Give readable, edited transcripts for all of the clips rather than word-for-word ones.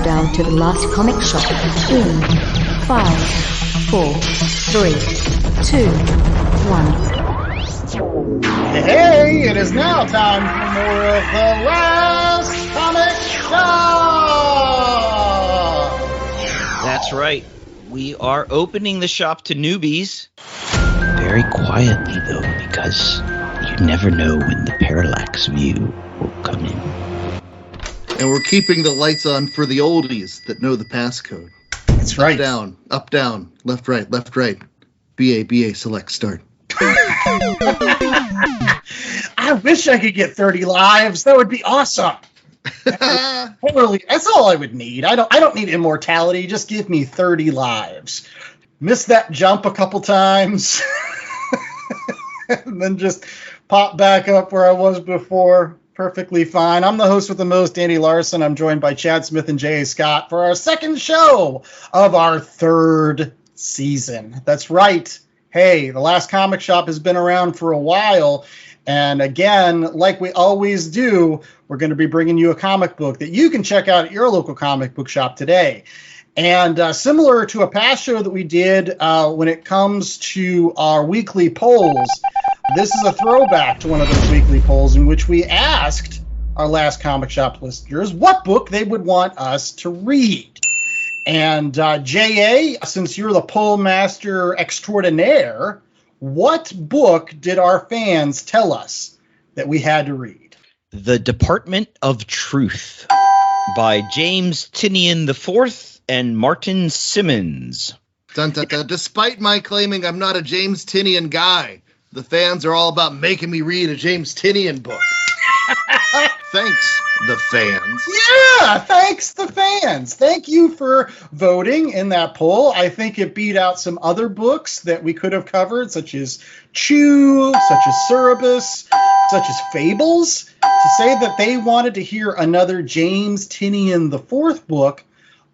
countdown to the last comic shop in 5, 4, 3, 2, 1. Hey, it is now time for more of the last comic shop. That's right. We are opening the shop to newbies. Very quietly, though, because you never know when the parallax view will come in. And we're keeping the lights on for the oldies that know the passcode. That's right. Up, down, left, right, BA, select, start. I wish I could get 30 lives. That would be awesome. That's all I would need. I don't need immortality. Just give me 30 lives. Missed that jump a couple times. And then just pop back up where I was before. Perfectly fine. I'm the host with the most, Andy Larson. I'm joined by Chad Smith and J.A. Scott for our second show of our third season. That's right. Hey, the last comic shop has been around for a while. And again, like we always do, we're going to be bringing you a comic book that you can check out at your local comic book shop today. And similar to a past show that we did when it comes to our weekly polls, this is a throwback to one of those weekly polls in which we asked our last comic shop listeners what book they would want us to read. And J.A., since you're the poll master extraordinaire, what book did our fans tell us that we had to read? The Department of Truth by James Tynion IV and Martin Simmonds. Dun, dun, dun. Despite my claiming I'm not a James Tynion guy, the fans are all about making me read a James Tynion book. Thanks, the fans. Yeah, thanks, the fans. Thank you for voting in that poll. I think it beat out some other books that we could have covered, such as Chew, such as Cerebus, such as Fables, to say that they wanted to hear another James Tynion IV book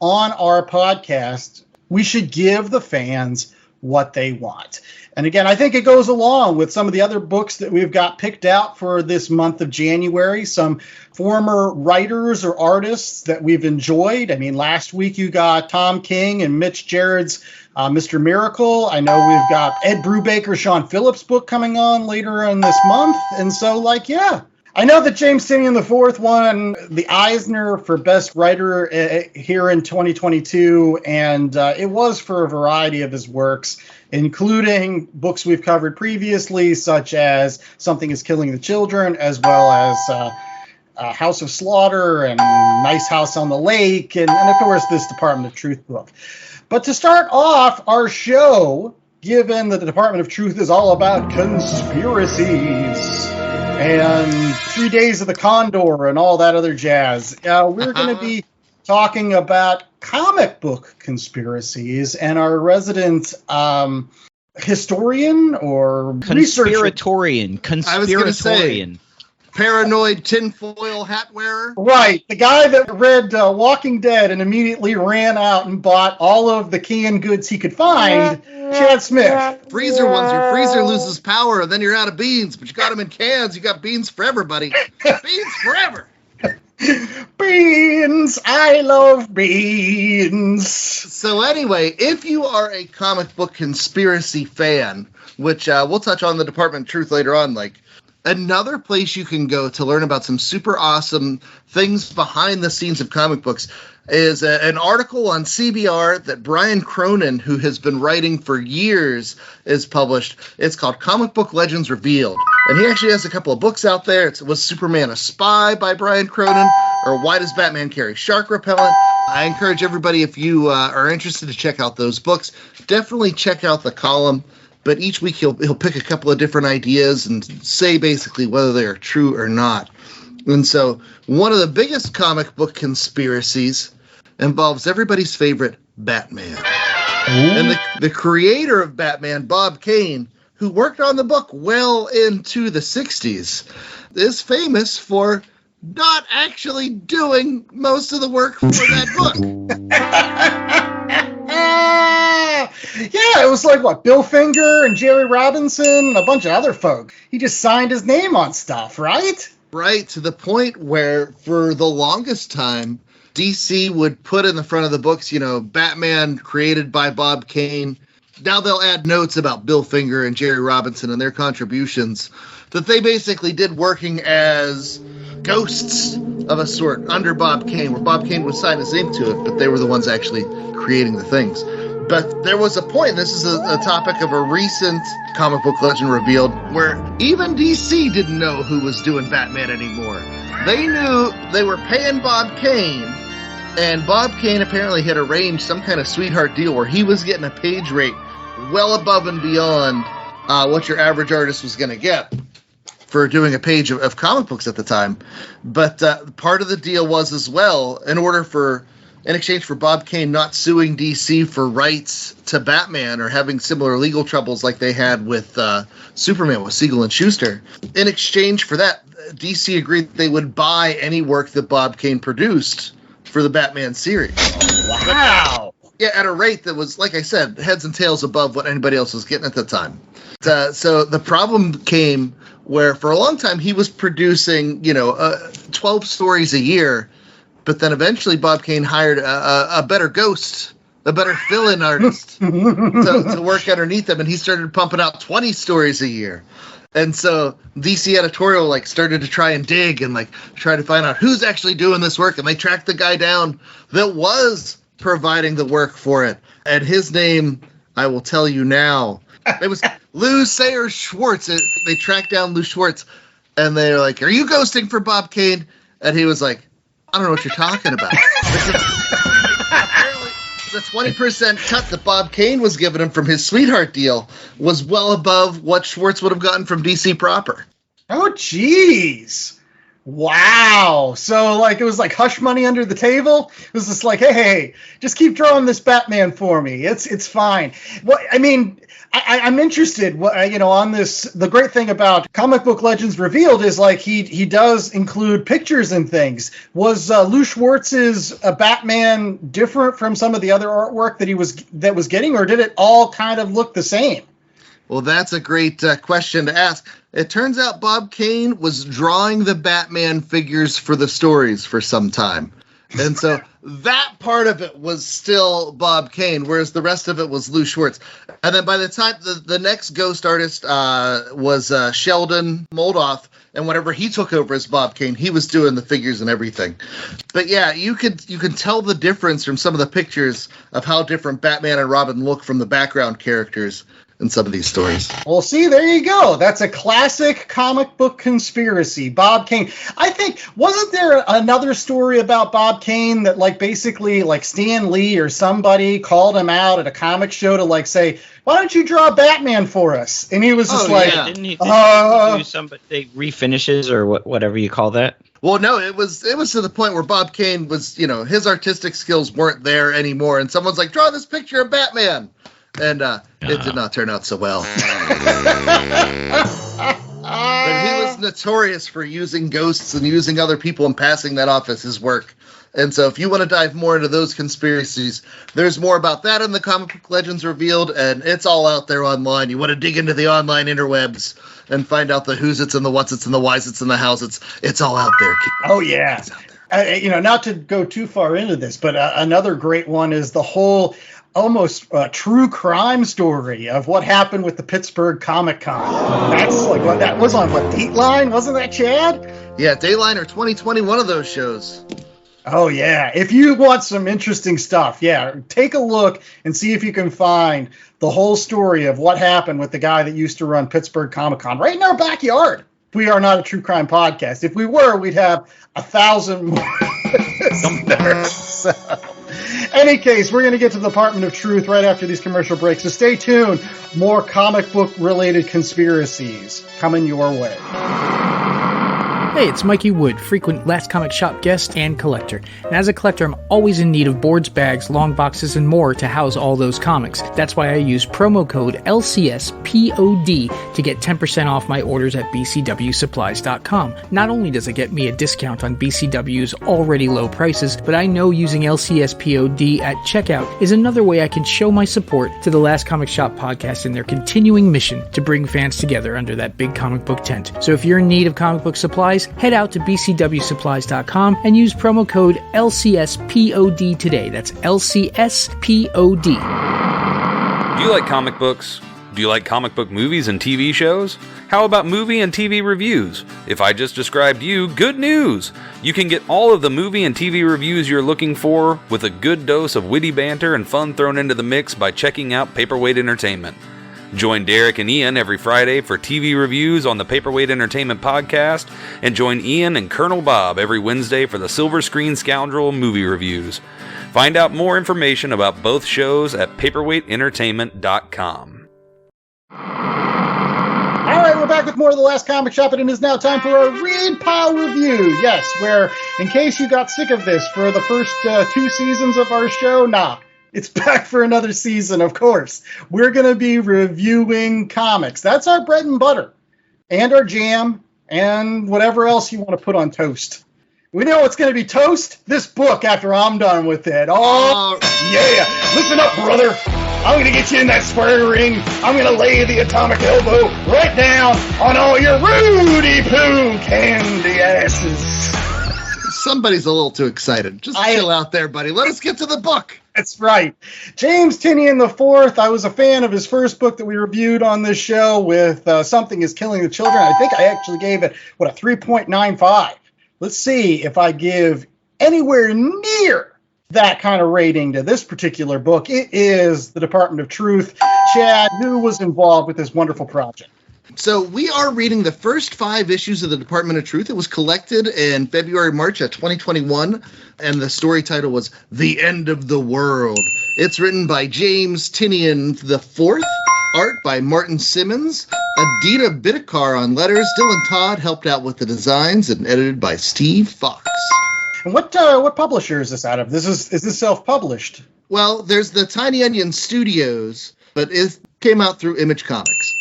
on our podcast. We should give the fans what they want. And again, I think it goes along with some of the other books that we've got picked out for this month of January, some former writers or artists that we've enjoyed. I mean, last week you got Tom King and Mitch Gerard's Mr. Miracle. I know we've got Ed Brubaker, Sean Phillips' book coming on later in this month. And so, yeah. I know that James Tynion IV won the Eisner for Best Writer here in 2022, and it was for a variety of his works, including books we've covered previously, such as Something is Killing the Children, as well as House of Slaughter and Nice House on the Lake, and of course this Department of Truth book. But to start off our show, given that the Department of Truth is all about conspiracies and 3 Days of the Condor and all that other jazz, we're going to be talking about comic book conspiracies, and our resident historian or conspiratorian. I was going to say paranoid tinfoil hat wearer. Right, the guy that read Walking Dead and immediately ran out and bought all of the canned goods he could find. Chad Smith. Freezer ones. Your freezer loses power, and then you're out of beans. But you got them in cans. You got beans forever, buddy. Beans forever. Beans. I love beans. So anyway, if you are a comic book conspiracy fan, which we'll touch on the Department of Truth later on, another place you can go to learn about some super awesome things behind the scenes of comic books is an article on CBR that Brian Cronin, who has been writing for years, is published. It's called Comic Book Legends Revealed. And he actually has a couple of books out there. Was Superman a Spy by Brian Cronin, or Why Does Batman Carry Shark Repellent? I encourage everybody, if you are interested, to check out those books. Definitely check out the column. But each week he'll pick a couple of different ideas and say basically whether they are true or not. And so one of the biggest comic book conspiracies involves everybody's favorite Batman. Ooh. And the creator of Batman, Bob Kane, who worked on the book well into the 60s, is famous for not actually doing most of the work for that book. Yeah, it was Bill Finger and Jerry Robinson and a bunch of other folk. He just signed his name on stuff, right? Right, to the point where for the longest time, DC would put in the front of the books, Batman created by Bob Kane. Now they'll add notes about Bill Finger and Jerry Robinson and their contributions that they basically did working as ghosts of a sort under Bob Kane, where Bob Kane would sign his name to it, but they were the ones actually creating the things. But there was a point, this is a topic of a recent comic book legend revealed, where even DC didn't know who was doing Batman anymore. They knew they were paying Bob Kane, and Bob Kane apparently had arranged some kind of sweetheart deal where he was getting a page rate well above and beyond what your average artist was going to get for doing a page of comic books at the time. But part of the deal was as well, in exchange for Bob Kane not suing DC for rights to Batman or having similar legal troubles like they had with Superman with Siegel and Schuster, in exchange for that, DC agreed they would buy any work that Bob Kane produced for the Batman series. Wow. Yeah, at a rate that was, like I said, heads and tails above what anybody else was getting at the time. So the problem came where for a long time he was producing, 12 stories a year, but then eventually Bob Kane hired a better ghost, a better fill-in artist to work underneath him, and he started pumping out 20 stories a year. And so DC editorial started to try and dig and try to find out who's actually doing this work, and they tracked the guy down that was providing the work for it. And his name, I will tell you now, it was Lou Sayers Schwartz. They tracked down Lou Schwartz, and they're like, "Are you ghosting for Bob Kane?" And he was like, "I don't know what you're talking about." Apparently, the 20% cut that Bob Kane was giving him from his sweetheart deal was well above what Schwartz would have gotten from DC proper. Oh, jeez. Wow. So it was like hush money under the table. It was just hey, just keep drawing this Batman for me. It's fine. Well, I mean, I'm interested, on this. The great thing about Comic Book Legends Revealed is he does include pictures and things. Was Lou Schwartz's Batman different from some of the other artwork that was getting, or did it all kind of look the same? Well, that's a great question to ask. It turns out Bob Kane was drawing the Batman figures for the stories for some time. And so that part of it was still Bob Kane, whereas the rest of it was Lou Schwartz. And then by the time the next ghost artist was Sheldon Moldoff, and whenever he took over as Bob Kane, he was doing the figures and everything. But yeah, you can tell the difference from some of the pictures of how different Batman and Robin look from the background characters in some of these stories. Well, see, there you go. That's a classic comic book conspiracy. Bob Kane. I think, wasn't there another story about Bob Kane that basically Stan Lee or somebody called him out at a comic show to say, why don't you draw Batman for us? And he was just didn't he do some refinishes or whatever you call that? Well, no, it was to the point where Bob Kane was, his artistic skills weren't there anymore. And someone's like, draw this picture of Batman. And it did not turn out so well. But he was notorious for using ghosts and using other people and passing that off as his work. And so if you want to dive more into those conspiracies, there's more about that in the Comic Book Legends Revealed, and it's all out there online. You want to dig into the online interwebs and find out the who's it's and the what's it's and the why's it's and the how's it's all out there. Oh, yeah. It's out there. Not to go too far into this, but another great one is the whole almost true crime story of what happened with the Pittsburgh Comic Con. That's what that was on Dateline, wasn't that, Chad? Yeah, Dateline or 2020, one of those shows. Oh yeah, if you want some interesting stuff, take a look and see if you can find the whole story of what happened with the guy that used to run Pittsburgh Comic Con right in our backyard. We are not a true crime podcast. If we were, we'd have 1,000 more listeners. So, any case, we're going to get to the Department of Truth right after these commercial breaks. So stay tuned. More comic book related conspiracies coming your way. Hey, it's Mikey Wood, frequent Last Comic Shop guest and collector. And as a collector, I'm always in need of boards, bags, long boxes, and more to house all those comics. That's why I use promo code LCSPOD to get 10% off my orders at bcwsupplies.com. Not only does it get me a discount on BCW's already low prices, but I know using LCSPOD at checkout is another way I can show my support to the Last Comic Shop podcast and their continuing mission to bring fans together under that big comic book tent. So if you're in need of comic book supplies, head out to bcwsupplies.com and use promo code LCSPOD today. That's LCSPOD. Do you like comic books? Do you like comic book movies and TV shows? How about movie and TV reviews? If I just described you, good news! You can get all of the movie and TV reviews you're looking for with a good dose of witty banter and fun thrown into the mix by checking out Paperweight Entertainment. Join Derek and Ian every Friday for TV reviews on the Paperweight Entertainment podcast, and join Ian and Colonel Bob every Wednesday for the Silver Screen Scoundrel movie reviews. Find out more information about both shows at paperweightentertainment.com. All right, we're back with more of The Last Comic Shop, and it is now time for a Read Pile review. Yes, where, in case you got sick of this for the first 2 seasons of our show, it's back for another season, of course. We're going to be reviewing comics. That's our bread and butter, and our jam, and whatever else you want to put on toast. We know it's going to be toast, this book, after I'm done with it. Oh, yeah. Listen up, brother. I'm going to get you in that square ring. I'm going to lay the atomic elbow right down on all your Rudy Poo candy asses. Somebody's a little too excited. Just chill out there, buddy. Let us get to the book. That's right. James Tynion IV. I was a fan of his first book that we reviewed on this show with Something is Killing the Children. I think I actually gave it, a 3.95. Let's see if I give anywhere near that kind of rating to this particular book. It is The Department of Truth. Chad, who was involved with this wonderful project? So we are reading the first 5 issues of The Department of Truth. It was collected in March of 2021, and the story title was The End of the World. It's written by James Tynion IV, art by Martin Simmonds, Adina Bidikar on letters, Dylan Todd helped out with the designs, and edited by Steve Fox. And what publisher is this out of? Is this self-published? Well, there's the Tiny Onion Studios, but it came out through Image Comics.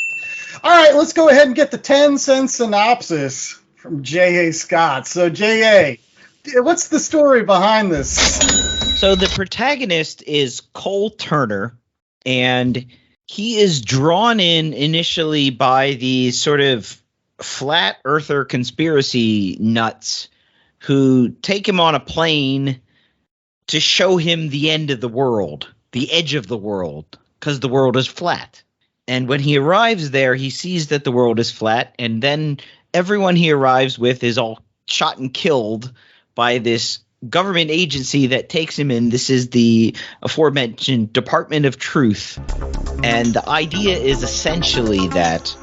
All right, let's go ahead and get the 10-cent synopsis from J.A. Scott. So, J.A., what's the story behind this? So the protagonist is Cole Turner, and he is drawn in initially by the sort of flat earther conspiracy nuts who take him on a plane to show him the end of the world, the edge of the world, because the world is flat. And when he arrives there, he sees that the world is flat, and then everyone he arrives with is all shot and killed by this government agency that takes him in. This is the aforementioned Department of Truth. And the idea is essentially that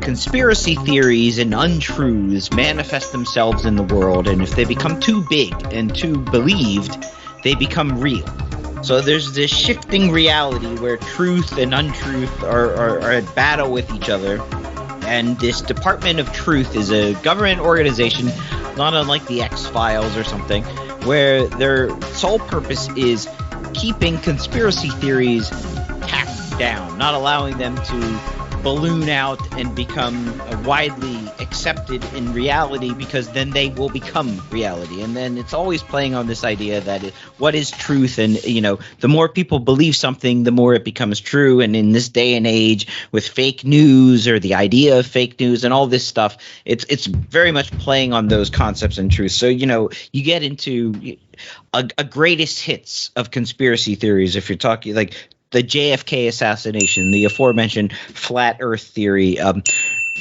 conspiracy theories and untruths manifest themselves in the world, and if they become too big and too believed, they become real. So there's this shifting reality where truth and untruth are at battle with each other, and this Department of Truth is a government organization, not unlike the X-Files or something, where their sole purpose is keeping conspiracy theories tacked down, not allowing them to balloon out and become widely accepted in reality, because then they will become reality. And then it's always playing on this idea that what is truth, and the more people believe something, the more it becomes true. And in this day and age with fake news, or the idea of fake news and all this stuff, it's very much playing on those concepts and truth. So you get into a greatest hits of conspiracy theories. If you're talking like the JFK assassination, the aforementioned flat earth theory,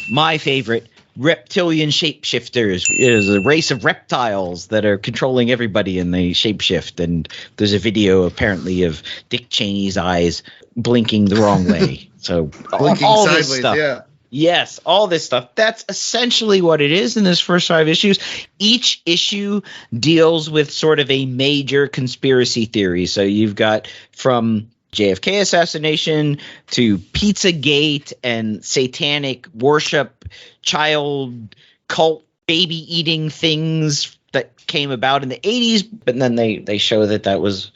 my favorite, reptilian shapeshifters, is a race of reptiles that are controlling everybody, and they shapeshift. And there's a video apparently of Dick Cheney's eyes blinking the wrong way. So blinking all sideways, this stuff. yeah. Yes, all this stuff. That's essentially what it is in this first 5 issues. Each issue deals with sort of a major conspiracy theory. So you've got from JFK assassination to Pizzagate and satanic worship, child cult, baby eating things that came about in the 80s, but then they show that was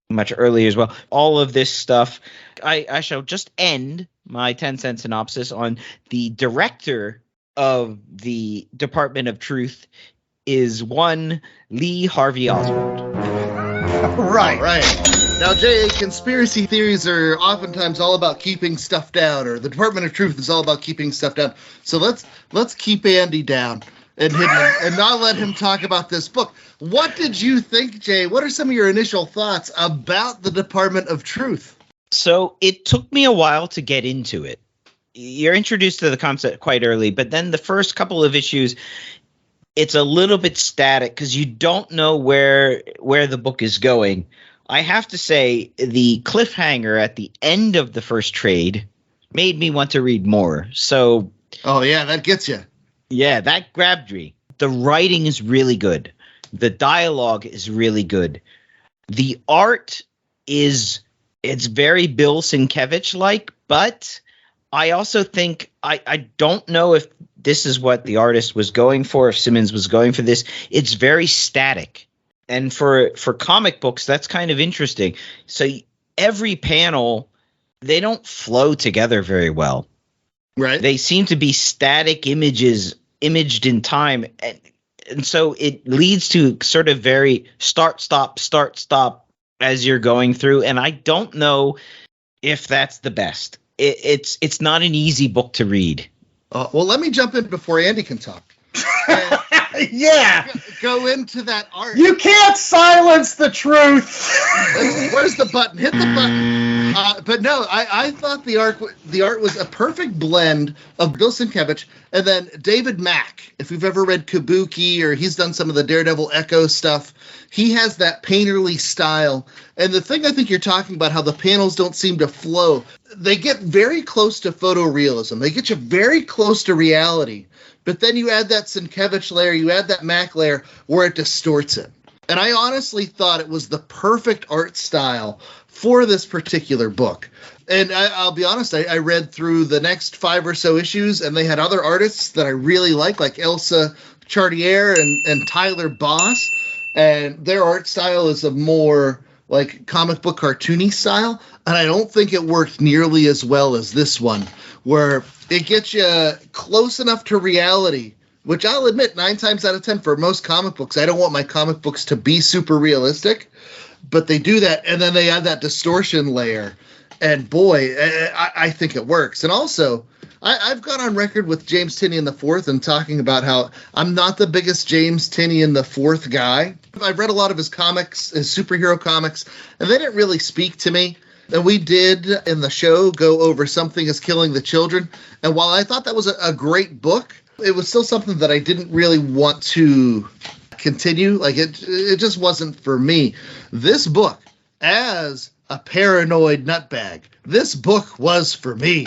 much earlier as well. All of this stuff. I shall just end my 10-cent synopsis on the director of the Department of Truth is one Lee Harvey Oswald. Right. Now, J.A., conspiracy theories are oftentimes all about keeping stuff down, or the Department of Truth is all about keeping stuff down. So let's keep Andy down. and not let him talk about this book. What did you think, Jay? What are some of your initial thoughts about the Department of Truth? So it took me a while to get into it. You're introduced to the concept quite early, but then the first couple of issues, it's a little bit static because you don't know where the book is going. I have to say the cliffhanger at the end of the first trade made me want to read more. So, oh yeah, that gets you. Yeah, that grabbed me. The writing is really good. The dialogue is really good. The art it's very Bill Sienkiewicz-like, but I also think I don't know if this is what the artist was going for, if Simmonds was going for this. It's very static. And for comic books, that's kind of interesting. So every panel, they don't flow together very well. Right. They seem to be static images imaged in time. And so it leads to sort of very start, stop as you're going through. And I don't know if that's the best. It's not an easy book to read. Well, let me jump in before Andy can talk. Yeah. Go into that art. You can't silence the truth. Where's the button? Hit the button. But no, I thought the art was a perfect blend of Bill Sienkiewicz and then David Mack. If you've ever read Kabuki or he's done some of the Daredevil Echo stuff, he has that painterly style. And the thing I think you're talking about, how the panels don't seem to flow, they get very close to photorealism. They get you very close to reality. But then you add that Sienkiewicz layer, you add that Mack layer where it distorts it. And I honestly thought it was the perfect art style for this particular book. And I'll be honest, I read through the next 5 or so issues, and they had other artists that I really like Elsa Chartier and Tyler Boss. And their art style is a more like comic book cartoony style. And I don't think it worked nearly as well as this one, where it gets you close enough to reality, which I'll admit 9 times out of 10 for most comic books, I don't want my comic books to be super realistic, but they do that. And then they add that distortion layer. And boy, I think it works. And also, I've gone on record with James Tynion IV and talking about how I'm not the biggest James Tynion IV guy. I've read a lot of his comics, his superhero comics, and they didn't really speak to me. And we did, in the show, go over Something is Killing the Children. And while I thought that was a great book, it was still something that I didn't really want to continue. Like, it just wasn't for me. This book, as a paranoid nutbag, this book was for me.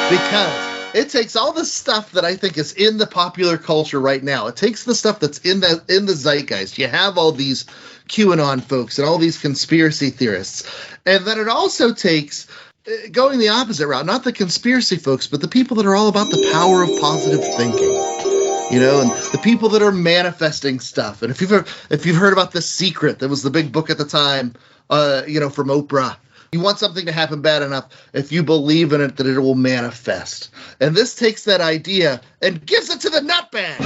Because it takes all the stuff that I think is in the popular culture right now. It takes the stuff that's in the zeitgeist. You have all these QAnon folks and all these conspiracy theorists. And then it also takes going the opposite route, not the conspiracy folks, but the people that are all about the power of positive thinking. You know, and the people that are manifesting stuff. And if you've heard about The Secret, that was the big book at the time, from Oprah. You want something to happen bad enough, if you believe in it, that it will manifest. And this takes that idea and gives it to the nutbag.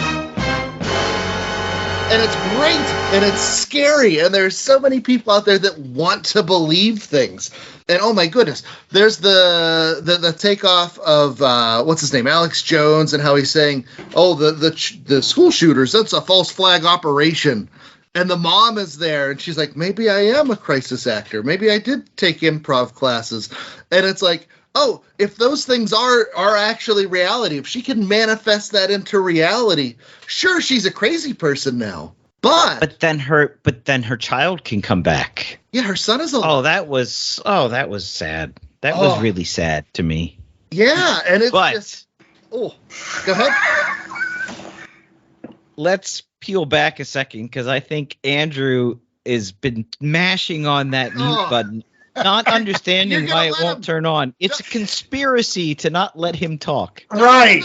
And it's great, and it's scary, and there's so many people out there that want to believe things. And oh my goodness, there's the takeoff of what's his name, Alex Jones, and how he's saying, oh, the school shooters, that's a false flag operation. And the mom is there, and she's like, maybe I am a crisis actor. Maybe I did take improv classes. And it's like, oh, if those things are actually reality, if she can manifest that into reality, sure, she's a crazy person now. But then her child can come back. Yeah, her son is alive. Oh, that was sad. That was really sad to me. Yeah, and it's just, oh, go ahead. Let's peel back a second, because I think Andrew has been mashing on that mute button, not understanding why it won't turn on. It's a conspiracy to not let him talk. Right.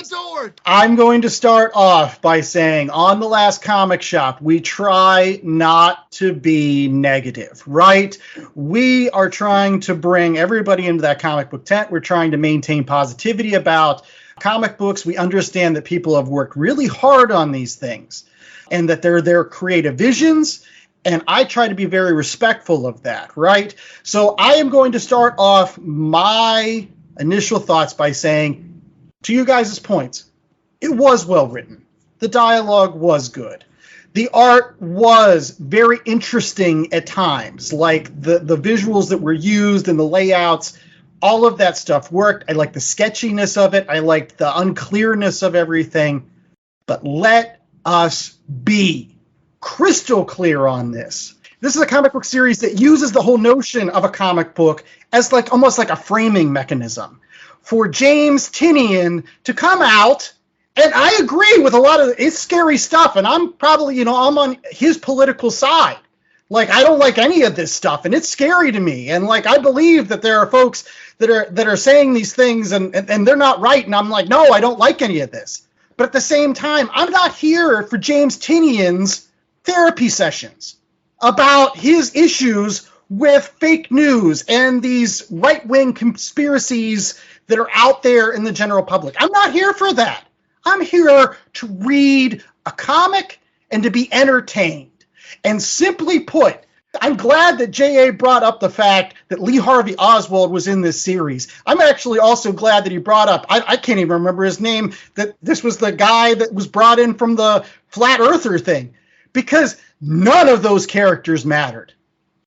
I'm going to start off by saying, on the last comic shop, we try not to be negative, right? We are trying to bring everybody into that comic book tent. We're trying to maintain positivity about comic books. We understand that people have worked really hard on these things, and that they're their creative visions, and I try to be very respectful of that, right? So I am going to start off my initial thoughts by saying, to you guys' points, it was well written. The dialogue was good. The art was very interesting at times, like the visuals that were used and the layouts, all of that stuff worked. I liked the sketchiness of it. I liked the unclearness of everything. But let us be crystal clear on this. This is a comic book series that uses the whole notion of a comic book as like almost like a framing mechanism for James Tynion to come out. And I agree with a lot of it's scary stuff, and I'm probably, I'm on his political side. Like, I don't like any of this stuff, and it's scary to me. And like, I believe that there are folks that are saying these things, and they're not right. And I'm like, no, I don't like any of this. But at the same time, I'm not here for James Tynion's therapy sessions about his issues with fake news and these right-wing conspiracies that are out there in the general public. I'm not here for that. I'm here to read a comic and to be entertained. And simply put, I'm glad that J.A. brought up the fact that Lee Harvey Oswald was in this series. I'm actually also glad that he brought up, I can't even remember his name, that this was the guy that was brought in from the Flat Earther thing. Because none of those characters mattered.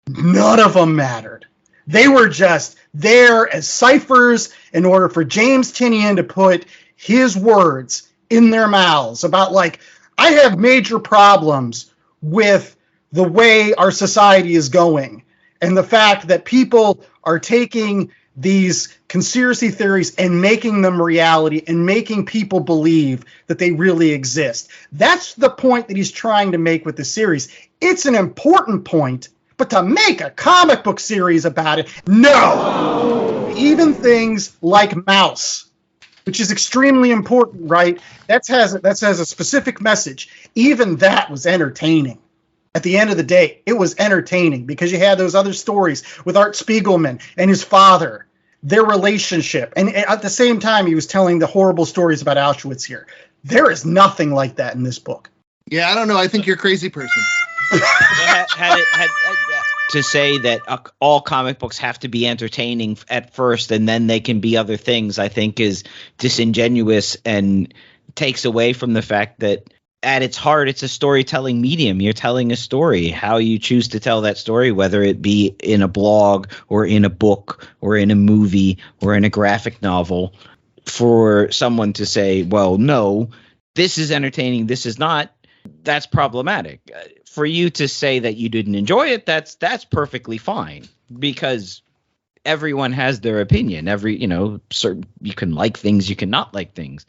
None of them mattered. They were just there as ciphers in order for James Tynion to put his words in their mouths about, like, I have major problems with the way our society is going and the fact that people are taking these conspiracy theories and making them reality and making people believe that they really exist. That's the point that he's trying to make with the series. It's an important point, but to make a comic book series about it, no! Even things like Mouse, which is extremely important, right? That has a specific message. Even that was entertaining. At the end of the day, it was entertaining because you had those other stories with Art Spiegelman and his father, their relationship. And at the same time, he was telling the horrible stories about Auschwitz here. There is nothing like that in this book. Yeah, I don't know. I think you're a crazy person. To say that all comic books have to be entertaining at first and then they can be other things, I think is disingenuous and takes away from the fact that at its heart, it's a storytelling medium. You're telling a story. How you choose to tell that story, whether it be in a blog or in a book or in a movie or in a graphic novel, for someone to say, well, no, this is entertaining, this is not, that's problematic. For you to say that you didn't enjoy it, that's perfectly fine, because everyone has their opinion. You can like things, you can not like things.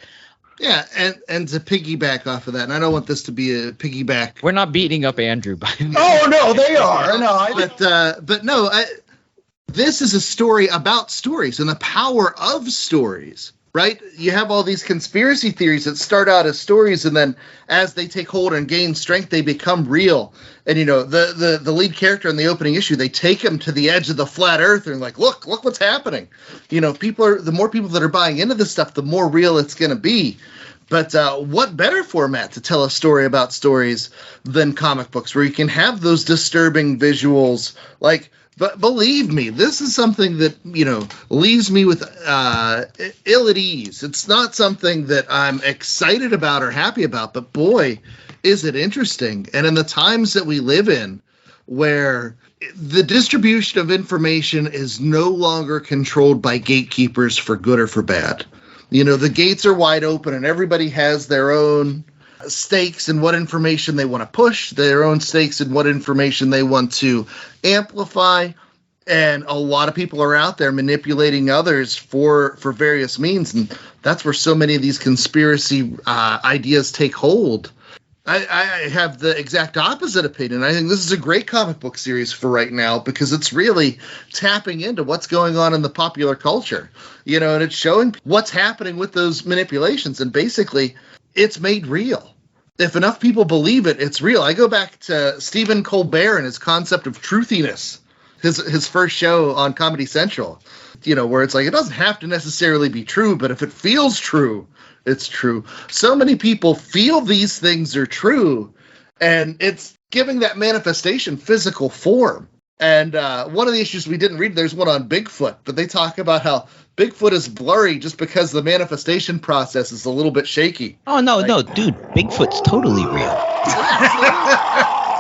Yeah, and to piggyback off of that, and I don't want this to be a piggyback. We're not beating up Andrew by Oh no, they are. No, but no, this is a story about stories and the power of stories. Right? You have all these conspiracy theories that start out as stories, and then as they take hold and gain strength, they become real. And, the lead character in the opening issue, they take him to the edge of the flat earth and like, look what's happening. The more people that are buying into this stuff, the more real it's going to be. But what better format to tell a story about stories than comic books, where you can have those disturbing visuals, like, but believe me, this is something that, leaves me with ill at ease. It's not something that I'm excited about or happy about, but boy, is it interesting. And in the times that we live in, where the distribution of information is no longer controlled by gatekeepers for good or for bad. The gates are wide open and everybody has their own stakes in what information they want to push, their own stakes in what information they want to amplify, and a lot of people are out there manipulating others for various means, and that's where so many of these conspiracy ideas take hold. I have the exact opposite opinion. I think this is a great comic book series for right now, because it's really tapping into what's going on in the popular culture, and it's showing what's happening with those manipulations, and basically it's made real. If enough people believe it, it's real. I go back to Stephen Colbert and his concept of truthiness, his first show on Comedy Central, where it's like, it doesn't have to necessarily be true, but if it feels true, it's true. So many people feel these things are true, and it's giving that manifestation physical form. And one of the issues we didn't read, there's one on Bigfoot, but they talk about how Bigfoot is blurry just because the manifestation process is a little bit shaky. Oh, no, dude, Bigfoot's totally real.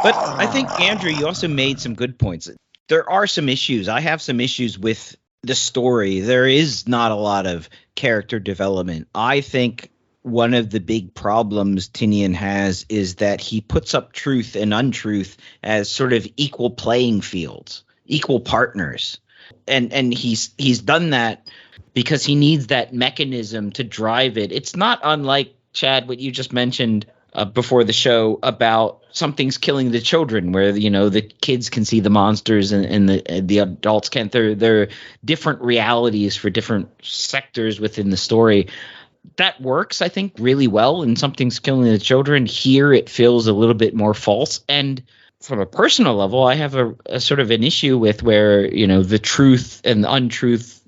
But I think, Andrew, you also made some good points. There are some issues. I have some issues with the story. There is not a lot of character development. I think one of the big problems Tynion has is that he puts up truth and untruth as sort of equal playing fields, equal partners. And he's done that because he needs that mechanism to drive it. It's not unlike, Chad, what you just mentioned before the show about something's killing the children, where, you know, the kids can see the monsters and the adults can't. They're different realities for different sectors within the story. That works, I think, really well in Something's Killing the Children. Here it feels a little bit more false. And from a personal level, I have a sort of an issue with where, you know, the truth and the untruth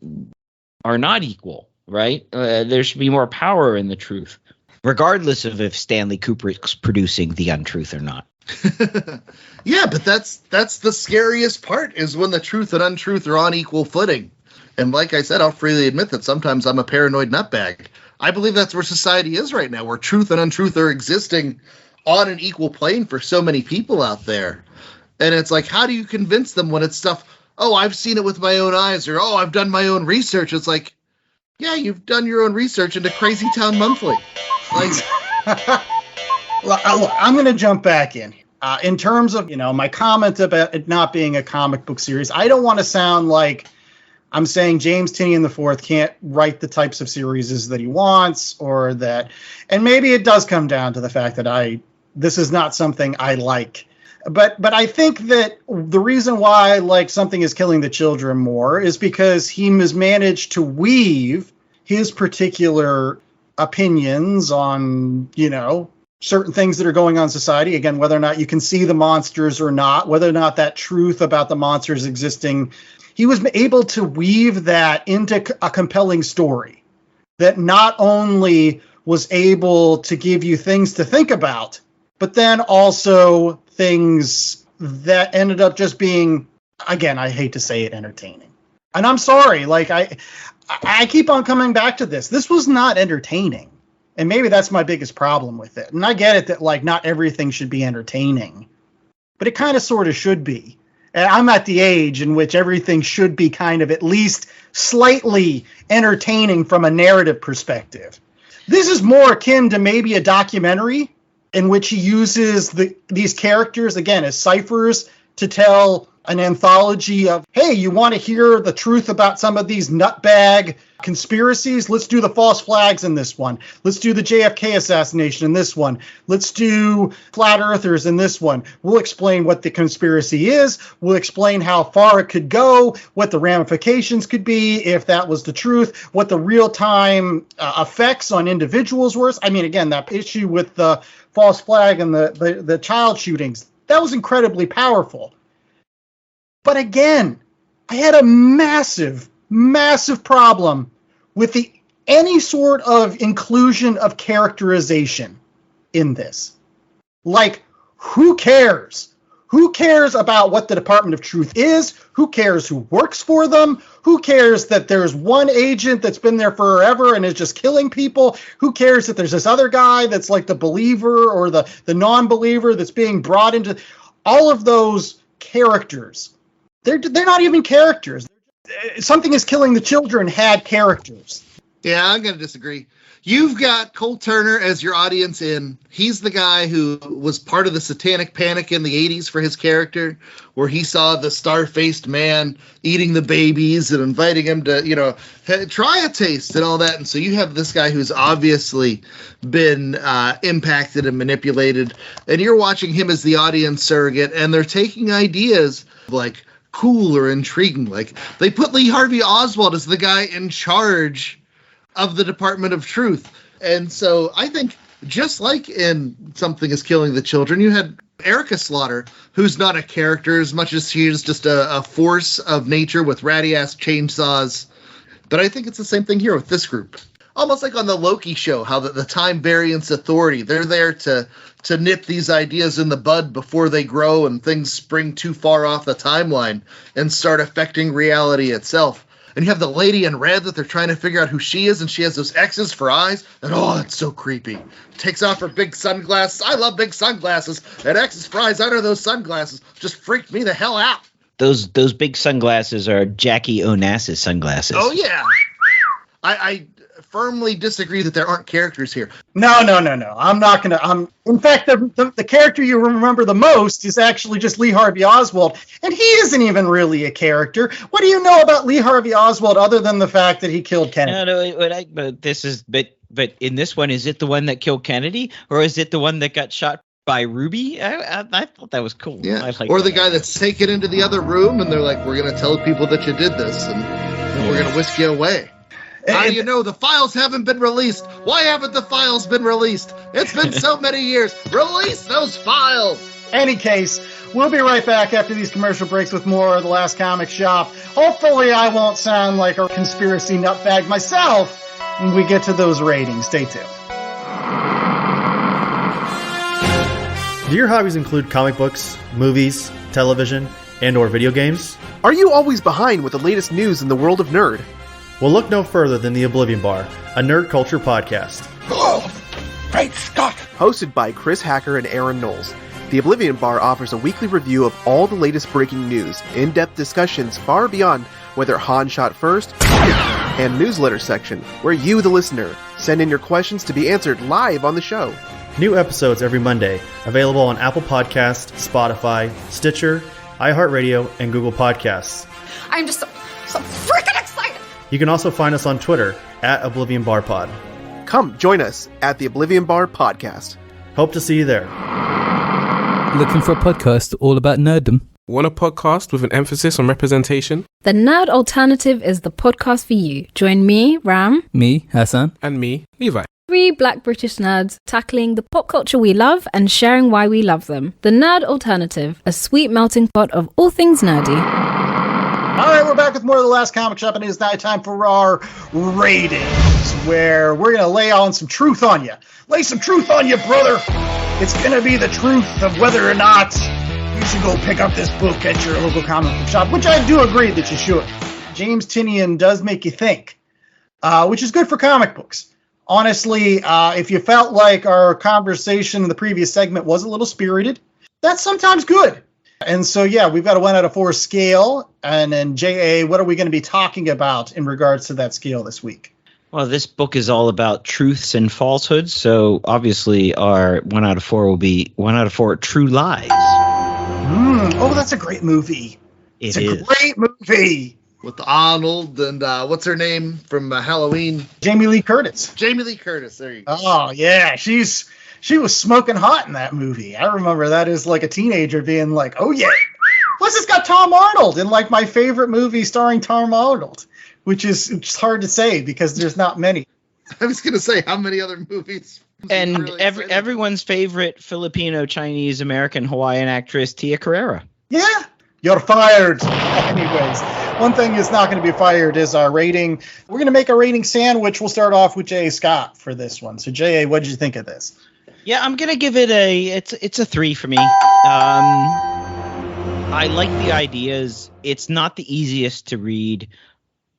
are not equal, right? There should be more power in the truth, regardless of if Stanley Kubrick's producing the untruth or not. Yeah, but that's the scariest part, is when the truth and untruth are on equal footing. And like I said, I'll freely admit that sometimes I'm a paranoid nutbag. I believe that's where society is right now, where truth and untruth are existing on an equal plane for so many people out there. And it's like, how do you convince them when it's stuff, oh, I've seen it with my own eyes, or, oh, I've done my own research. It's like, yeah, you've done your own research into Crazy Town Monthly. Like, I'm going to jump back in. In terms of, you know, my comment about it not being a comic book series, I don't want to sound like I'm saying James Tynion IV can't write the types of series that he wants, or that, and maybe it does come down to the fact that this is not something I like. But I think that the reason why I like Something is Killing the Children more is because he has managed to weave his particular opinions on, you know, certain things that are going on in society. Again, whether or not you can see the monsters or not, whether or not that truth about the monsters existing, he was able to weave that into a compelling story that not only was able to give you things to think about, but then also things that ended up just being, again, I hate to say it, entertaining. And I'm sorry, like I keep on coming back to this. This was not entertaining. And maybe that's my biggest problem with it. And I get it that, like, not everything should be entertaining, but it kind of sort of should be. And I'm at the age in which everything should be kind of at least slightly entertaining from a narrative perspective. This is more akin to maybe a documentary in which he uses these characters, again, as ciphers to tell an anthology of, hey, you want to hear the truth about some of these nutbag conspiracies? Let's do the false flags in this one. Let's do the JFK assassination in this one. Let's do flat earthers in this one. We'll explain what the conspiracy is. We'll explain how far it could go, what the ramifications could be if that was the truth, what the real-time effects on individuals were. I mean, again, that issue with the false flag and the child shootings, that was incredibly powerful. But again, I had a massive, massive problem with any sort of inclusion of characterization in this. Like, who cares? Who cares about what the Department of Truth is? Who cares who works for them? Who cares that there's one agent that's been there forever and is just killing people? Who cares that there's this other guy that's like the believer or the non-believer that's being brought into all of those characters? They're not even characters. Something is Killing the Children had characters. Yeah, I'm going to disagree. You've got Cole Turner as your audience in. He's the guy who was part of the satanic panic in the 80s for his character, where he saw the star-faced man eating the babies and inviting him to, you know, try a taste and all that. And so you have this guy who's obviously been impacted and manipulated, and you're watching him as the audience surrogate, and they're taking ideas like cool or intriguing. Like, they put Lee Harvey Oswald as the guy in charge of the Department of Truth. And so I think, just like in Something is Killing the Children, you had Erica Slaughter, who's not a character as much as she is just a force of nature with ratty-ass chainsaws. But I think it's the same thing here with this group. almost like on the Loki show, how the Time Variance Authority, they're there to nip these ideas in the bud before they grow and things spring too far off the timeline and start affecting reality itself. And you have the lady in red that they're trying to figure out who she is, and she has those X's for eyes, and oh, it's so creepy. Takes off her big sunglasses. I love big sunglasses. And X's for eyes under those sunglasses just freaked me the hell out. Those big sunglasses are Jackie Onassis sunglasses. Oh, yeah. I firmly disagree that there aren't characters here. No. I'm not going to. In fact, the character you remember the most is actually just Lee Harvey Oswald, and he isn't even really a character. What do you know about Lee Harvey Oswald other than the fact that he killed Kennedy? But in this one, is it the one that killed Kennedy, or is it the one that got shot by Ruby? I thought that was cool. Yeah. Or the guy that's taken into the other room, and they're like, "We're going to tell people that you did this, and we're going to whisk you away." How do you know the files haven't been released? Why haven't the files been released? It's been so many years. Release those files! Any case, we'll be right back after these commercial breaks with more of The Last Comic Shop. Hopefully I won't sound like a conspiracy nutbag myself when we get to those ratings. Stay tuned. Do your hobbies include comic books, movies, television, and or video games? Are you always behind with the latest news in the world of nerd? Well, look no further than The Oblivion Bar, a nerd culture podcast. Oh, great Scott! Hosted by Chris Hacker and Aaron Knowles, The Oblivion Bar offers a weekly review of all the latest breaking news, in-depth discussions far beyond whether Han shot first, and newsletter section, where you, the listener, send in your questions to be answered live on the show. New episodes every Monday, available on Apple Podcasts, Spotify, Stitcher, iHeartRadio, and Google Podcasts. I'm just so freaking excited! You can also find us on Twitter at Oblivion Bar Pod. Come join us at the Oblivion Bar Podcast. Hope to see you there. Looking for a podcast all about nerddom? Want a podcast with an emphasis on representation? The Nerd Alternative is the podcast for you. Join me, Ram. Me, Hassan. And me, Levi. 3 black British nerds tackling the pop culture we love and sharing why we love them. The Nerd Alternative, a sweet melting pot of all things nerdy. All right, we're back with more of The Last Comic Shop, and it is now time for our ratings, where we're going to lay on some truth on you. Lay some truth on you, brother. It's going to be the truth of whether or not you should go pick up this book at your local comic book shop, which I do agree that you should. James Tynion does make you think, which is good for comic books. Honestly, if you felt like our conversation in the previous segment was a little spirited, that's sometimes good. And so, yeah, we've got a 1 out of 4 scale. And then, J.A., what are we going to be talking about in regards to that scale this week? Well, this book is all about truths and falsehoods. So, obviously, our 1 out of 4 will be 1 out of 4 True Lies. Oh, that's a great movie. It's a great movie. With Arnold and what's her name from Halloween? Jamie Lee Curtis. Jamie Lee Curtis, there you go. Oh, yeah, she was smoking hot in that movie. I remember that as like a teenager being like, oh yeah. Plus it's got Tom Arnold in like my favorite movie starring Tom Arnold, which is hard to say because there's not many. I was going to say, how many other movies? And really everyone's favorite Filipino, Chinese, American, Hawaiian actress, Tia Carrera. Yeah, you're fired. Anyways, one thing is not going to be fired is our rating. We're going to make a rating sandwich. We'll start off with J.A. Scott for this one. So J.A., what did you think of this? Yeah, I'm gonna give it it's a 3 for me. I like the ideas. It's not the easiest to read.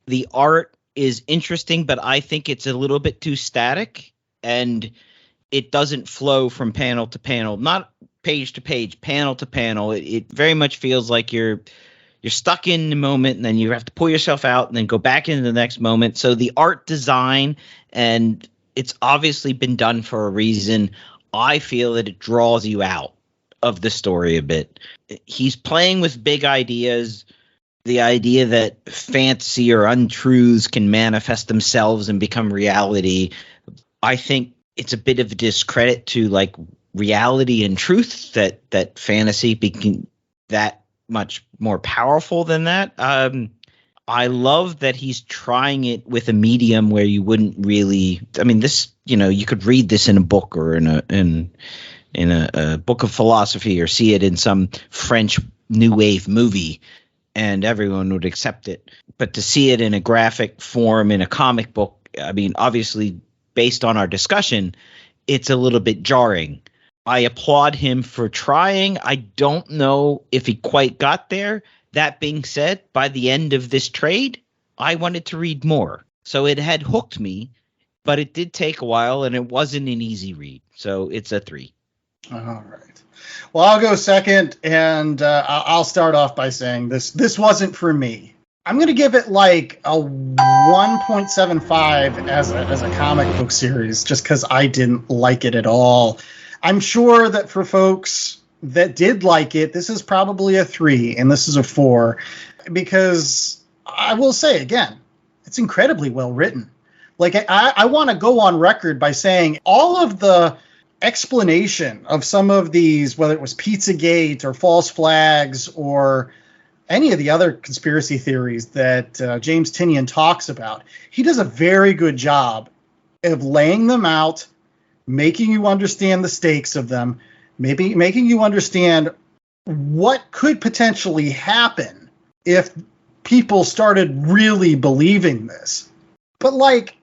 The art is interesting, but I think it's a little bit too static, and it doesn't flow from panel to panel, not page to page, panel to panel. It very much feels like you're stuck in the moment, and then you have to pull yourself out, and then go back into the next moment. So the art design, and it's obviously been done for a reason. I feel that it draws you out of the story a bit. He's playing with big ideas, the idea that fantasy or untruths can manifest themselves and become reality. I think it's a bit of a discredit to like reality and truth that fantasy became that much more powerful than that. I love that he's trying it with a medium where you wouldn't really. I mean, this, you could read this in a book or in a book of philosophy, or see it in some French New Wave movie, and everyone would accept it. But to see it in a graphic form in a comic book I mean, obviously, based on our discussion, it's a little bit jarring. I applaud him for trying. I don't know if he quite got there. That being said, by the end of this trade, I wanted to read more. So it had hooked me, but it did take a while, and it wasn't an easy read. So it's a 3. All right. Well, I'll go second, and I'll start off by saying this wasn't for me. I'm going to give it like a 1.75 as a comic book series, just because I didn't like it at all. I'm sure that for folks that did like it, this is probably a 3, and this is a 4, because I will say again, it's incredibly well written. Like I want to go on record by saying all of the explanation of some of these, whether it was Pizzagate or false flags or any of the other conspiracy theories that James Tynion talks about, he does a very good job of laying them out, making you understand the stakes of them, maybe making you understand what could potentially happen if people started really believing this. But like,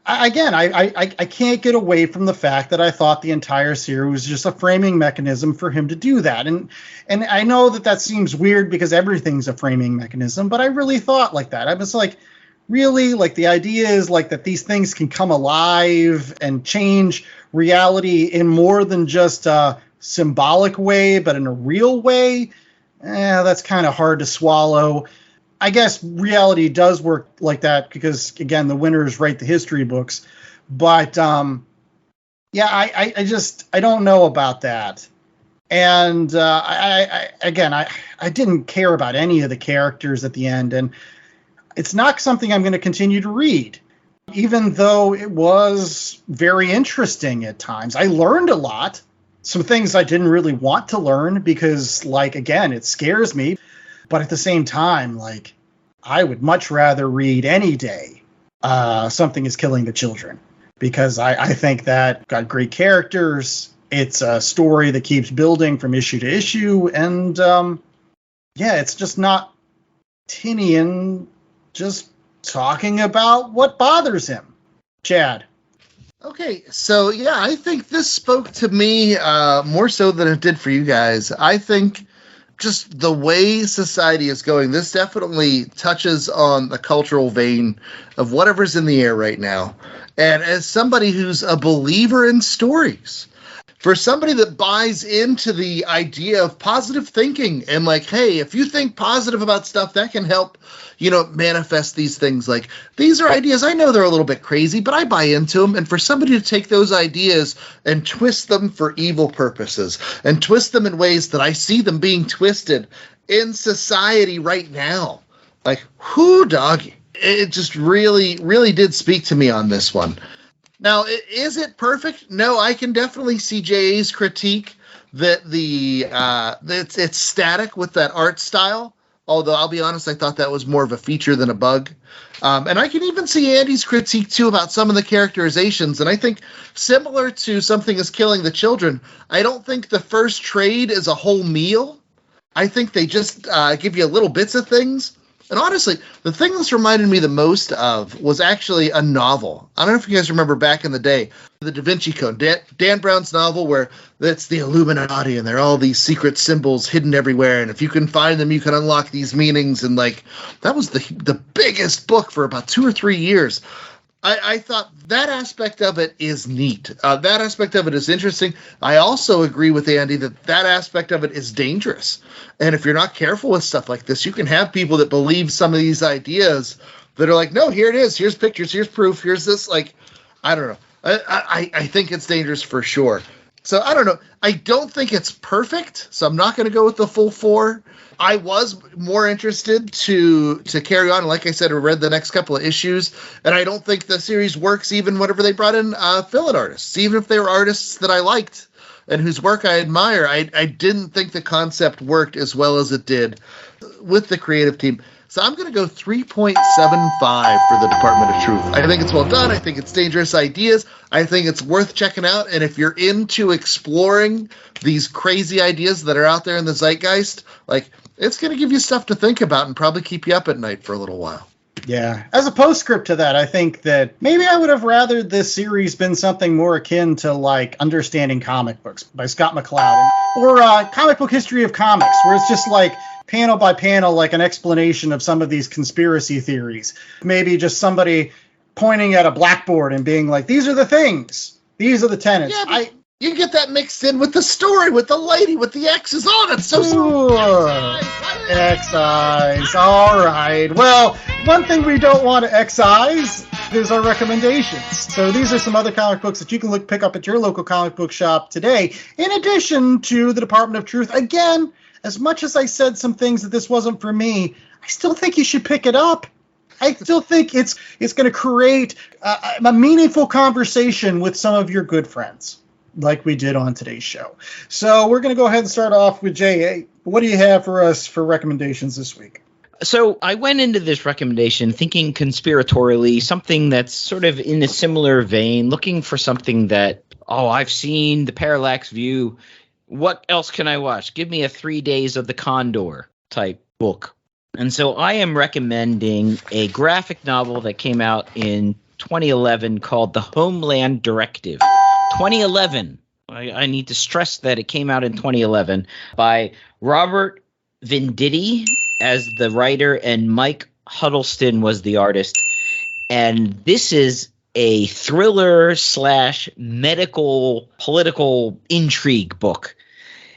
again, I can't get away from the fact that I thought the entire series was just a framing mechanism for him to do that. And I know that seems weird because everything's a framing mechanism, but I really thought like that. I was like, really? Like the idea is like that these things can come alive and change reality in more than just a symbolic way, but in a real way? That's kind of hard to swallow. I guess reality does work like that because, again, the winners write the history books. But, I don't know about that. And I didn't care about any of the characters at the end. And it's not something I'm going to continue to read, even though it was very interesting at times. I learned a lot. Some things I didn't really want to learn because, like, again, it scares me. But at the same time, like, I would much rather read any day Something is Killing the Children, because I think that got great characters. It's a story that keeps building from issue to issue. And, it's just not Tynion just talking about what bothers him. Chad. Okay, so I think this spoke to me more so than it did for you guys. I think just the way society is going, this definitely touches on the cultural vein of whatever's in the air right now. And as somebody who's a believer in stories, for somebody that buys into the idea of positive thinking and like, hey, if you think positive about stuff, that can help, manifest these things. Like, these are ideas, I know they're a little bit crazy, but I buy into them. And for somebody to take those ideas and twist them for evil purposes and twist them in ways that I see them being twisted in society right now, like, whoo, doggy. It just really, really did speak to me on this one. Now, is it perfect? No, I can definitely see J.A.'s critique that it's static with that art style. Although, I'll be honest, I thought that was more of a feature than a bug. And I can even see Andy's critique, too, about some of the characterizations. And I think, similar to Something is Killing the Children, I don't think the first trade is a whole meal. I think they just give you little bits of things. And honestly, the thing this reminded me the most of was actually a novel. I don't know if you guys remember back in the day, the Da Vinci Code, Dan Brown's novel where it's the Illuminati and there are all these secret symbols hidden everywhere. And if you can find them, you can unlock these meanings. And like, that was the biggest book for about 2 or 3 years. I thought that aspect of it is neat. That aspect of it is interesting. I also agree with Andy that aspect of it is dangerous. And if you're not careful with stuff like this, you can have people that believe some of these ideas that are like, no, here it is. Here's pictures. Here's proof. Here's this. Like, I don't know. I think it's dangerous for sure. So I don't know. I don't think it's perfect. So I'm not going to go with the full 4. I was more interested to carry on. Like I said, I read the next couple of issues, and I don't think the series works even whenever they brought in fill-in artists. Even if they were artists that I liked and whose work I admire, I didn't think the concept worked as well as it did with the creative team. So I'm going to go 3.75 for the Department of Truth. I think it's well done. I think it's dangerous ideas. I think it's worth checking out. And if you're into exploring these crazy ideas that are out there in the zeitgeist, like, it's going to give you stuff to think about and probably keep you up at night for a little while. Yeah. As a postscript to that, I think that maybe I would have rather this series been something more akin to like Understanding Comic Books by Scott McCloud, or Comic Book History of Comics, where it's just like panel by panel, like an explanation of some of these conspiracy theories. Maybe just somebody pointing at a blackboard and being like, these are the things. These are the tenets. Yeah, you get that mixed in with the story, with the lady, with the X's on it. So excise. All right. Well, one thing we don't want to excise is our recommendations. So these are some other comic books that you can pick up at your local comic book shop today, in addition to the Department of Truth. Again, as much as I said some things that this wasn't for me, I still think you should pick it up. I still think it's going to create a meaningful conversation with some of your good friends, like we did on today's show. So we're going to go ahead and start off with Jay. What do you have for us for recommendations this week? So I went into this recommendation thinking conspiratorially, something that's sort of in a similar vein, looking for something that, I've seen The Parallax View. What else can I watch? Give me a 3 Days of the Condor type book. And so I am recommending a graphic novel that came out in 2011 called The Homeland Directive. 2011. I need to stress that it came out in 2011 by Robert Venditti as the writer and Mike Huddleston was the artist. And this is a thriller / medical political intrigue book.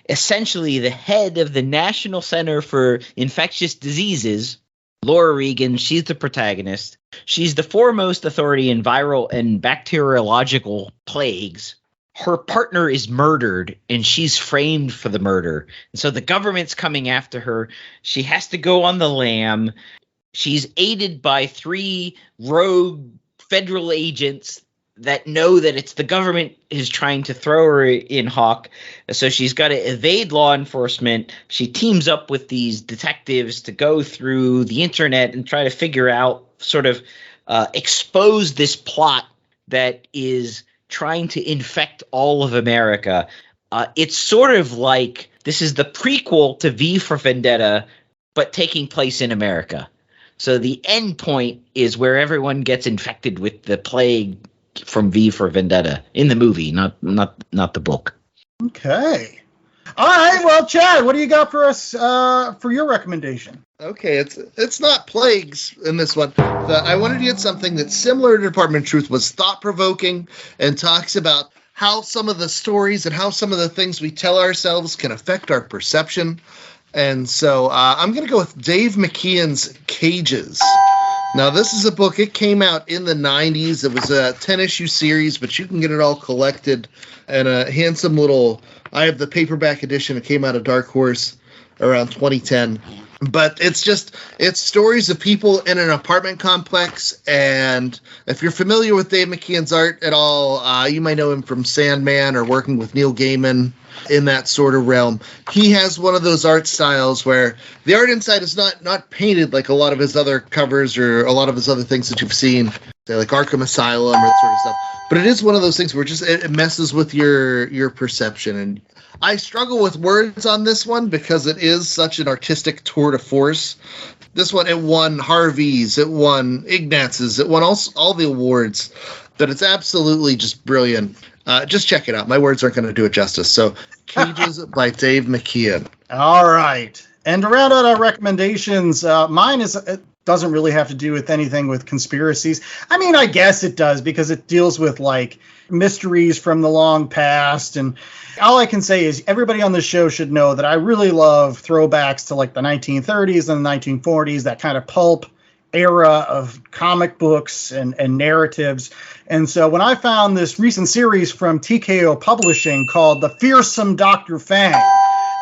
Essentially, the head of the National Center for Infectious Diseases, Laura Regan, she's the protagonist. She's the foremost authority in viral and bacteriological plagues. Her partner is murdered, and she's framed for the murder. And so the government's coming after her. She has to go on the lam. She's aided by 3 rogue federal agents that know that it's the government is trying to throw her in hawk. So she's got to evade law enforcement. She teams up with these detectives to go through the internet and try to figure out, sort of expose this plot that is trying to infect all of America. It's sort of like this is the prequel to V for Vendetta, but taking place in America. So the end point is where everyone gets infected with the plague from V for Vendetta in the movie, not the book. Okay. All right. Well, Chad, what do you got for us for your recommendation? Okay, it's not plagues in this one. I wanted to get something that's similar to Department of Truth, was thought-provoking, and talks about how some of the stories and how some of the things we tell ourselves can affect our perception. And so I'm going to go with Dave McKeon's Cages. Now, this is a book. It came out in the 90s. It was a 10-issue series, but you can get it all collected in a handsome little... I have the paperback edition. It came out of Dark Horse around 2010. But it's stories of people in an apartment complex. And if you're familiar with Dave McKeon's art at all, you might know him from Sandman or working with Neil Gaiman in that sort of realm. He has one of those art styles where the art inside is not painted like a lot of his other covers or a lot of his other things that you've seen, say like Arkham Asylum or that sort of stuff. But it is one of those things where it messes with your perception. And I struggle with words on this one because it is such an artistic tour de force. This one, it won Harvey's, it won Ignaz's, it won all the awards. But it's absolutely just brilliant. Just check it out. My words aren't going to do it justice. So, Cages by Dave McKeon. All right. And to round out our recommendations, mine doesn't really have to do with anything with conspiracies. I mean, I guess it does because it deals with like mysteries from the long past. And all I can say is everybody on this show should know that I really love throwbacks to like the 1930s and the 1940s, that kind of pulp era of comic books and narratives. And so when I found this recent series from TKO Publishing called The Fearsome Dr. Fang,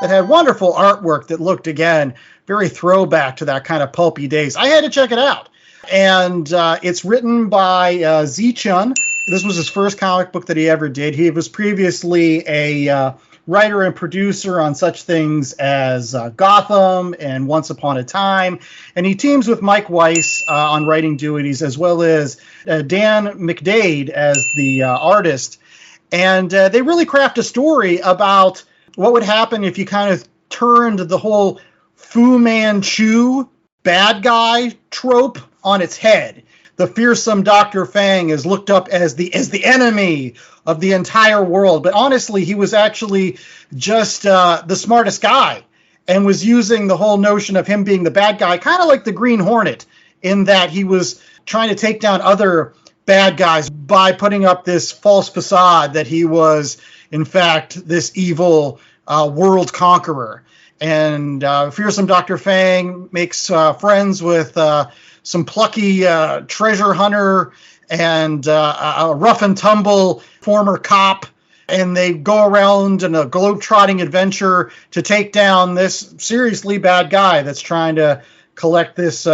that had wonderful artwork that looked, again, very throwback to that kind of pulpy days, I had to check it out. And it's written by Z Chun. This was his first comic book that he ever did. He was previously a writer and producer on such things as Gotham and Once Upon a Time. And he teams with Mike Weiss on writing duties, as well as Dan McDade as the artist. And they really craft a story about what would happen if you kind of turned the whole Fu Manchu bad guy trope on its head. The fearsome Dr. Fang is looked up as the enemy of the entire world. But honestly, he was actually just the smartest guy and was using the whole notion of him being the bad guy, kind of like the Green Hornet, in that he was trying to take down other bad guys by putting up this false facade that he was, in fact, this evil world conqueror. And fearsome Dr. Fang makes friends with some plucky treasure hunter and a rough and tumble former cop, and they go around in a globe-trotting adventure to take down this seriously bad guy that's trying to collect this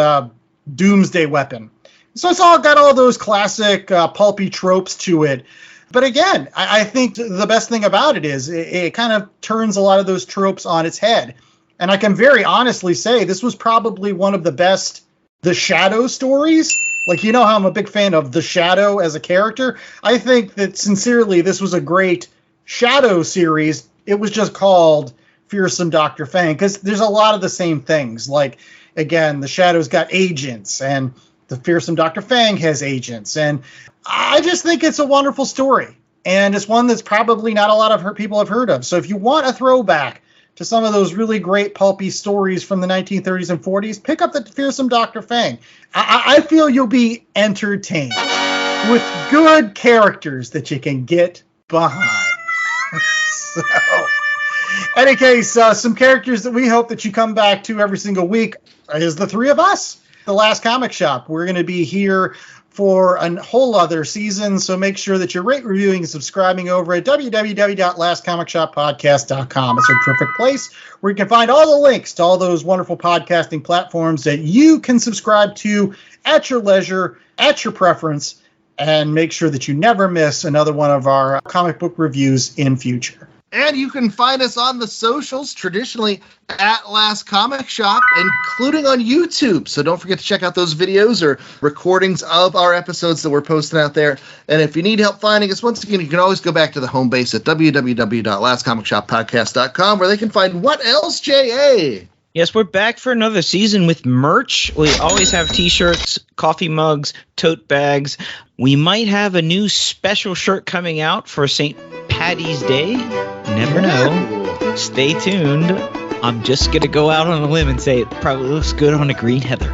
doomsday weapon. So it's all got all those classic pulpy tropes to it. But again, I think the best thing about it is it kind of turns a lot of those tropes on its head. And I can very honestly say this was probably one of the best The Shadow stories. Like, you know how I'm a big fan of The Shadow as a character? I think that sincerely this was a great Shadow series. It was just called Fearsome Dr. Fang because there's a lot of the same things. Like, again, The Shadow's got agents and the Fearsome Dr. Fang has agents. And I just think it's a wonderful story. And it's one that's probably not a lot of people have heard of. So if you want a throwback to some of those really great pulpy stories from the 1930s and 40s, pick up the Fearsome Dr. Fang. I feel you'll be entertained with good characters that you can get behind. So, in any case, some characters that we hope that you come back to every single week is the three of us, The Last Comic Shop. We're going to be here for a whole other season, so make sure that you're rate, reviewing, and subscribing over at www.lastcomicshoppodcast.com. It's a terrific place where you can find all the links to all those wonderful podcasting platforms that you can subscribe to at your leisure, at your preference, and make sure that you never miss another one of our comic book reviews in future. And you can find us on the socials, traditionally at Last Comic Shop, including on YouTube. So don't forget to check out those videos or recordings of our episodes that we're posting out there. And if you need help finding us, once again, you can always go back to the home base at www.lastcomicshoppodcast.com, where they can find what else, J.A.? Yes, we're back for another season with merch. We always have t-shirts, coffee mugs, tote bags. We might have a new special shirt coming out for St. Patty's Day. Never know. Stay tuned. I'm just going to go out on a limb and say it probably looks good on a green heather.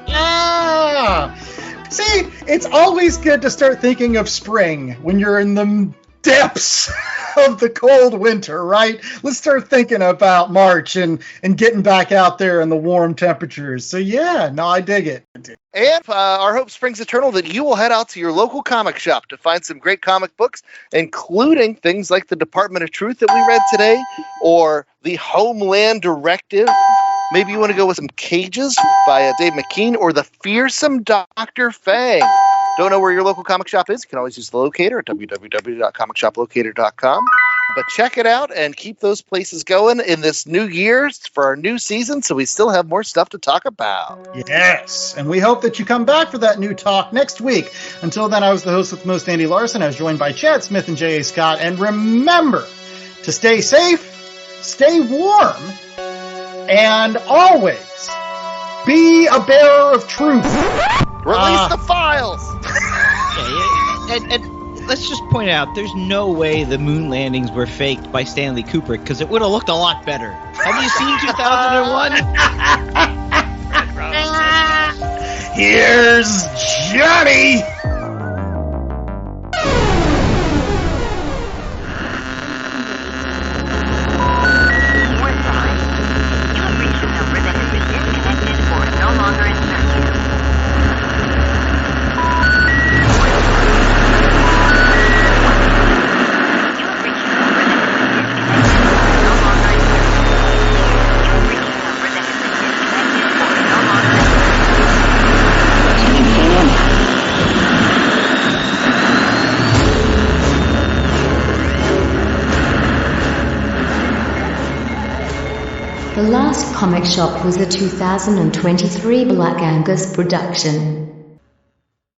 Yeah. See, it's always good to start thinking of spring when you're in the depths of the cold winter, right? Let's start thinking about March and getting back out there in the warm temperatures. So yeah, no, I dig it. And our hope springs eternal that you will head out to your local comic shop to find some great comic books, including things like the Department of Truth that we read today, or the Homeland Directive. Maybe you want to go with some Cages by Dave McKean, or the Fearsome Dr. Fang. Don't know where your local comic shop is? You can always use the locator at www.comicsshoplocator.com. But check it out and keep those places going in this new year for our new season, so we still have more stuff to talk about. Yes, and we hope that you come back for that new talk next week. Until then, I was the host with the most, Andy Larson. I was joined by Chad Smith and J.A. Scott. And remember to stay safe, stay warm, and always be a bearer of truth. Release the files! And let's just point out, there's no way the moon landings were faked by Stanley Kubrick, because it would have looked a lot better. Have you seen 2001? Here's Johnny! The Last Comic Shop was a 2023 Black Angus production.